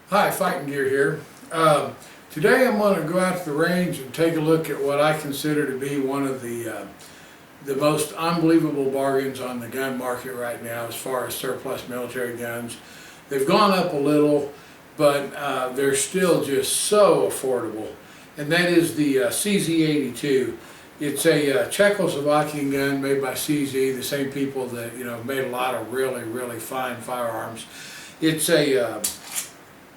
Hi, FightNGear here. Today I'm going to go out to the range and take a look at what I consider to be one of the most unbelievable bargains on the gun market right now as far as surplus military guns. They've gone up a little, but they're still just so affordable. And that is the CZ-82. It's a Czechoslovakian gun made by CZ, the same people that made a lot of really fine firearms. It's a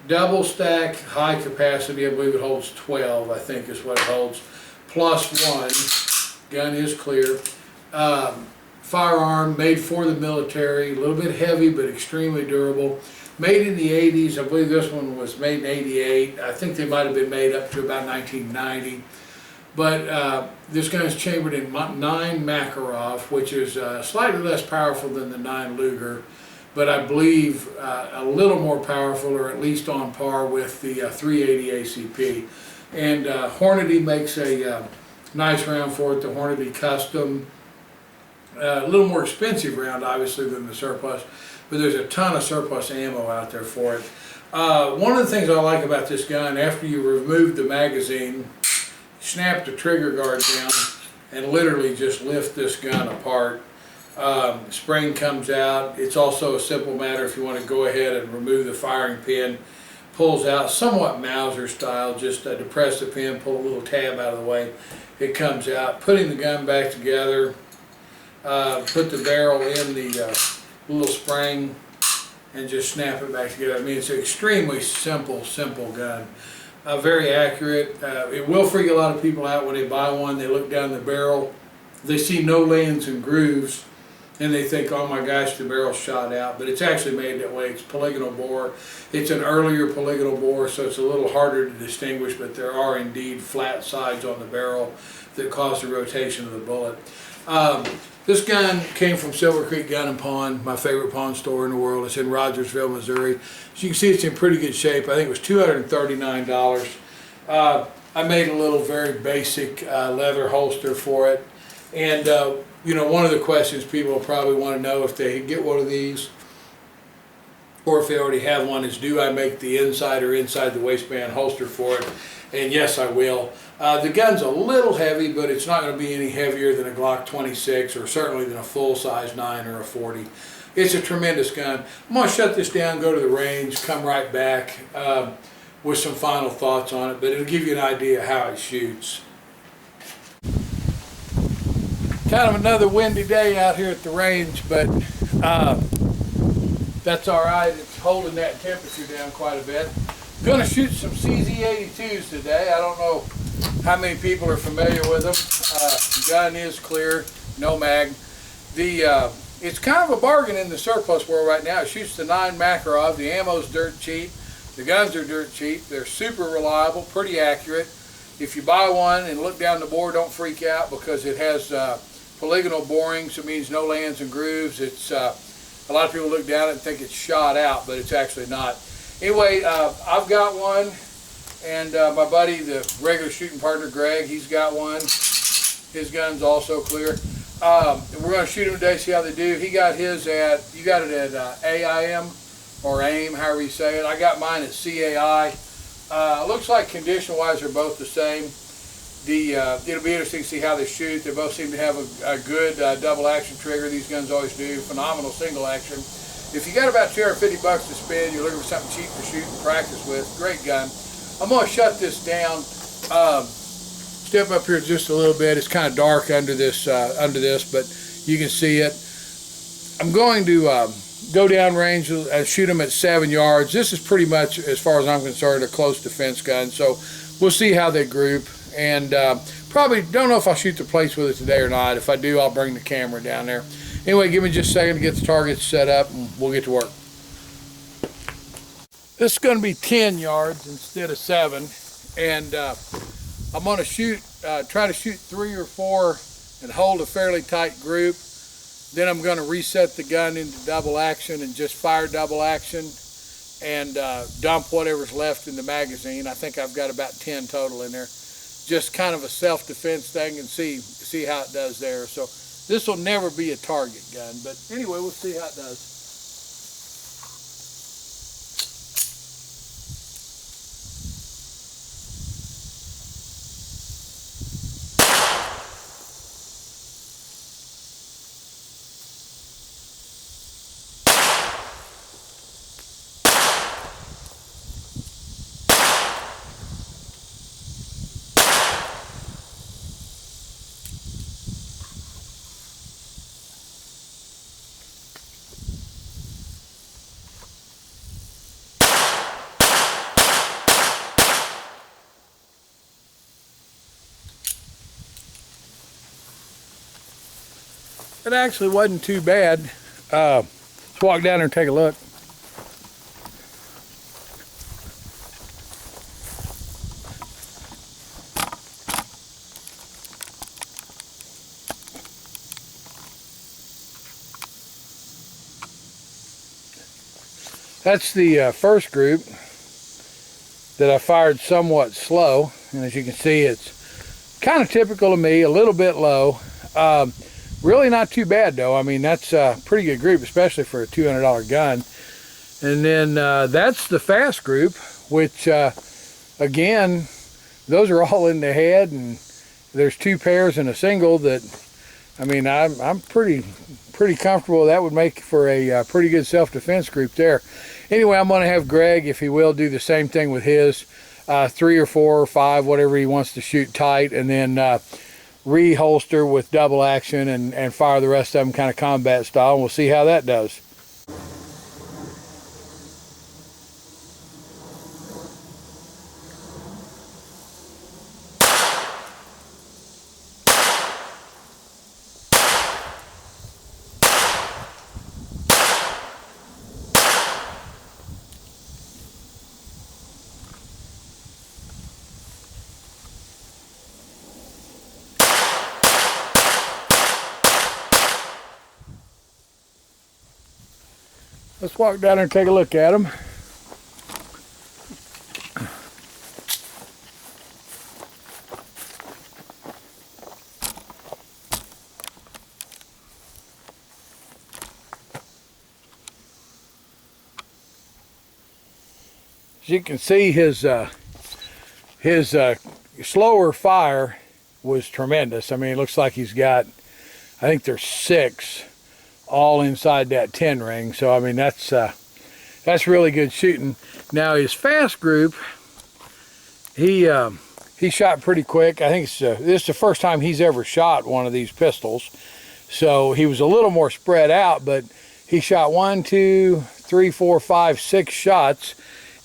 double stack, high capacity. I believe it holds 12, I think is what it holds, plus one. Gun is clear. Firearm made for the military, a little bit heavy but extremely durable. Made in the 80s, I believe this one was made in 88. I think they might have been made up to about 1990. But this gun is chambered in 9mm Makarov, which is slightly less powerful than the 9 Luger, but I believe a little more powerful, or at least on par with the 380 ACP. And Hornady makes a nice round for it, the Hornady Custom. A little more expensive round, obviously, than the surplus, but there's a ton of surplus ammo out there for it. One of the things I like about this gun, after you remove the magazine, snap the trigger guard down and literally just lift this gun apart. Spring comes out. It's also a simple matter if you want to go ahead and remove the firing pin. Pulls out somewhat Mauser style, just depress the pin, pull a little tab out of the way. It comes out. Putting the gun back together, put the barrel in the little spring and just snap it back together. I mean, it's an extremely simple gun. Very accurate. It will freak a lot of people out when they buy one. They look down the barrel, they see no lands and grooves, and they think, oh my gosh, the barrel's shot out. But it's actually made that way. It's polygonal bore. It's an earlier polygonal bore, so it's a little harder to distinguish, but there are indeed flat sides on the barrel that cause the rotation of the bullet. This gun came from Silver Creek Gun and Pawn, my favorite pawn store in the world. It's in Rogersville, Missouri. As you can see, it's in pretty good shape. I think it was $239. I made a little very basic leather holster for it. And one of the questions people will probably want to know if they get one of these, or if they already have one, is do I make the inside or inside the waistband holster for it? And yes, I will. The gun's a little heavy, but it's not going to be any heavier than a Glock 26, or certainly than a full-size 9 or a 40. It's a tremendous gun. I'm going to shut this down, go to the range, come right back with some final thoughts on it, but it'll give you an idea how it shoots. Kind of another windy day out here at the range, but that's all right. It's holding that temperature down quite a bit. Going to shoot some CZ-82s today. I don't know how many people are familiar with them. The gun is clear, no mag. It's kind of a bargain in the surplus world right now. It shoots the 9 Makarov. The ammo's dirt cheap. The guns are dirt cheap. They're super reliable, pretty accurate. If you buy one and look down the bore, don't freak out, because it has polygonal borings. It means no lands and grooves. It's a lot of people look down at it and think it's shot out, but it's actually not. Anyway, I've got one, and my buddy, the regular shooting partner, Greg, he's got one. His gun's also clear. We're going to shoot him today, see how they do. He got his at, you got it at AIM, or AIM, however you say it. I got mine at CAI. Looks like condition-wise they're both the same. It'll be interesting to see how they shoot. They both seem to have a good double action trigger. These guns always do. Phenomenal single action. If you got about $250 to spend, you're looking for something cheap to shoot and practice with, great gun. I'm going to shut this down. Step up here just a little bit. It's kind of dark under this, but you can see it. I'm going to go down range and shoot them at 7 yards. This is pretty much, as far as I'm concerned, a close defense gun. So we'll see how they group. And probably don't know if I'll shoot the plates with it today or not. If I do, I'll bring the camera down there. Anyway, give me just a second to get the targets set up and we'll get to work. This is going to be 10 yards instead of 7. And I'm going to try to shoot 3 or 4 and hold a fairly tight group. Then I'm going to reset the gun into double action and just fire double action and dump whatever's left in the magazine. I think I've got about 10 total in there. Just kind of a self-defense thing, and see how it does there. So this will never be a target gun, but anyway, we'll see how it does. It actually wasn't too bad. Let's walk down there and take a look. That's the first group that I fired somewhat slow, and as you can see, it's kind of typical of me, a little bit low. Really not too bad though. I mean, that's a pretty good group, especially for a $200 gun. And then that's the fast group, which again, those are all in the head, and there's 2 pairs and a single that, I mean, I'm pretty comfortable. That would make for a pretty good self-defense group there. Anyway, I'm going to have Greg, if he will, do the same thing with his 3 or 4 or 5, whatever he wants to shoot tight, and then reholster with double action and fire the rest of them kind of combat style, and we'll see how that does. Let's walk down there and take a look at them. As you can see, his slower fire was tremendous. I mean, it looks like he's got, I think there's 6 all inside that 10 ring. So I mean, that's really good shooting. Now his fast group, he shot pretty quick. I think this is the first time he's ever shot one of these pistols. So he was a little more spread out, but he shot 1, 2, 3, 4, 5, 6 shots,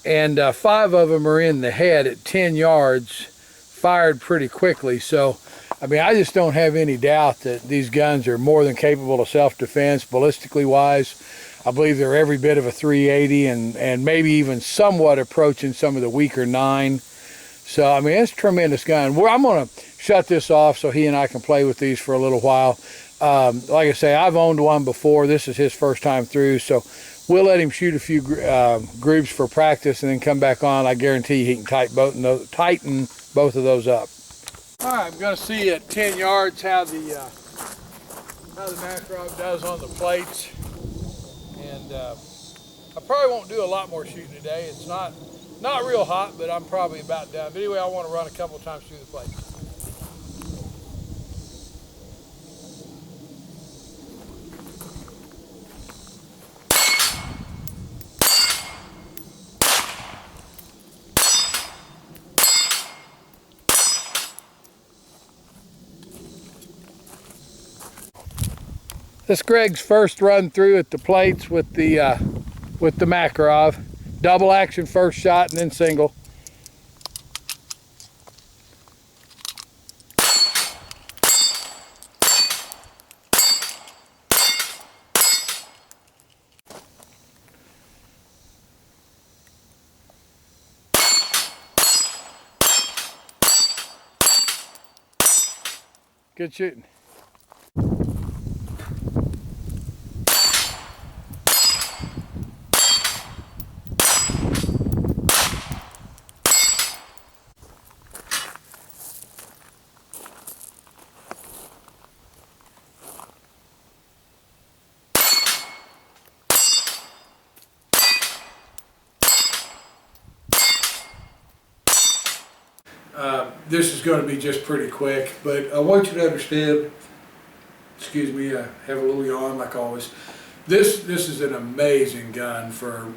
and 5 of them are in the head at 10 yards, fired pretty quickly. So I mean, I just don't have any doubt that these guns are more than capable of self-defense, ballistically wise. I believe they're every bit of a 380 and maybe even somewhat approaching some of the weaker 9. So, I mean, it's a tremendous gun. Well, I'm going to shut this off so he and I can play with these for a little while. Like I say, I've owned one before. This is his first time through, so we'll let him shoot a few groups for practice and then come back on. I guarantee he can tighten both of those up. All right, I'm going to see at 10 yards how the Makarov does on the plates, and I probably won't do a lot more shooting today. It's not real hot, but I'm probably about done. But anyway, I want to run a couple times through the plates. This is Greg's first run through at the plates with the Makarov. Double action first shot and then single. Good shooting. This is going to be just pretty quick, but I want you to understand, excuse me, I have a little yawn like always. This is an amazing gun for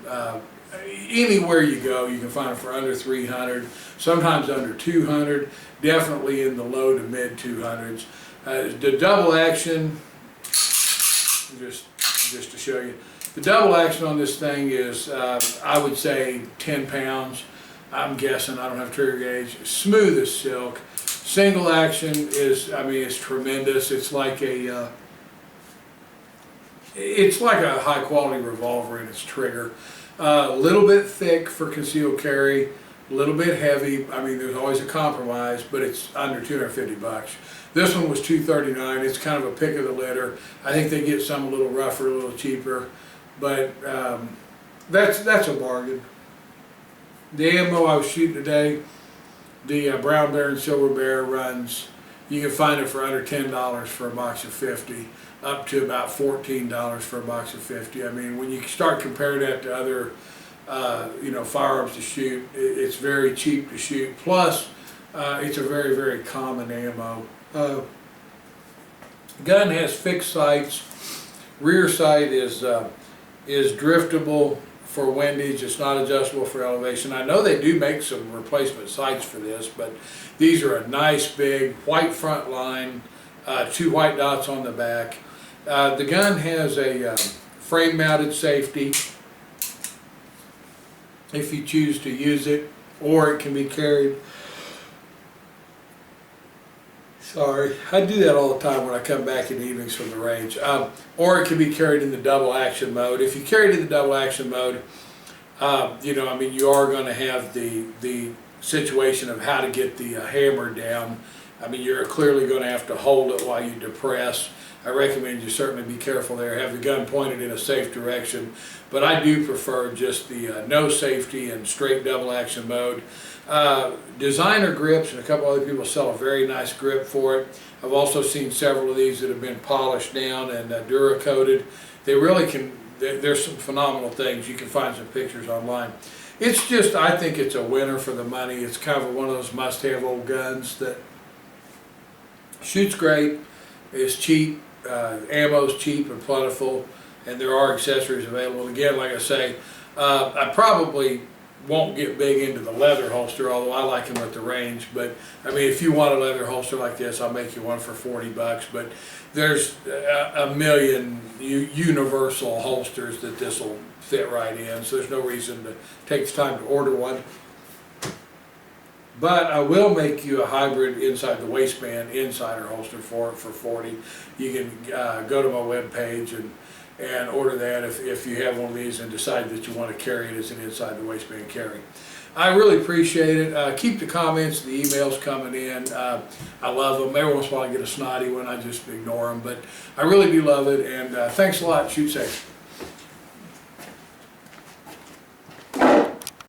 anywhere you go. You can find it for under 300, sometimes under 200, definitely in the low to mid 200s. The double action, just to show you, the double action on this thing is, I would say 10 pounds. I'm guessing, I don't have trigger gauge. Smooth as silk. Single action is, I mean, it's tremendous. It's like a, It's like a high quality revolver in its trigger. A little bit thick for concealed carry, a little bit heavy. I mean, there's always a compromise, but it's under 250 bucks. This one was $239. It's kind of a pick of the litter. I think they get some a little rougher, a little cheaper, but that's a bargain. The ammo I was shooting today, the Brown Bear and Silver Bear runs, you can find it for under $10 for a box of 50, up to about $14 for a box of 50. I mean, when you start comparing that to other, you know, firearms to shoot, it's very cheap to shoot. Plus, it's a very, very common ammo. Gun has fixed sights. Rear sight is driftable for windage. It's not adjustable for elevation. I know they do make some replacement sights for this, but these are a nice big white front line, 2 white dots on the back. The gun has a frame mounted safety if you choose to use it, or it can be carried. Sorry, I do that all the time when I come back in the evenings from the range. Or it can be carried in the double action mode. If you carry it in the double action mode, you know, I mean, you are going to have the situation of how to get the hammer down. I mean, you're clearly going to have to hold it while you depress. I recommend you certainly be careful there. Have the gun pointed in a safe direction. But I do prefer just the no safety and straight double action mode. Designer grips, and a couple other people sell a very nice grip for it. I've also seen several of these that have been polished down and Dura-coated. They really can, there's some phenomenal things. You can find some pictures online. It's just, I think it's a winner for the money. It's kind of one of those must-have old guns that shoots great, is cheap, ammo's cheap and plentiful, and there are accessories available. Again, like I say, I probably won't get big into the leather holster, although I like them at the range. But I mean, if you want a leather holster like this, I'll make you one for 40 bucks. But there's a million universal holsters that this will fit right in, so there's no reason to take the time to order one. But I will make you a hybrid inside the waistband insider holster for it for 40. You can go to my webpage and order that if you have one of these and decide that you want to carry it as an inside the waistband carry. I really appreciate it. Keep the comments, the emails coming in. I love them. Every once in a while I get a snotty one, I just ignore them. But I really do love it, and thanks a lot. Shoot safe.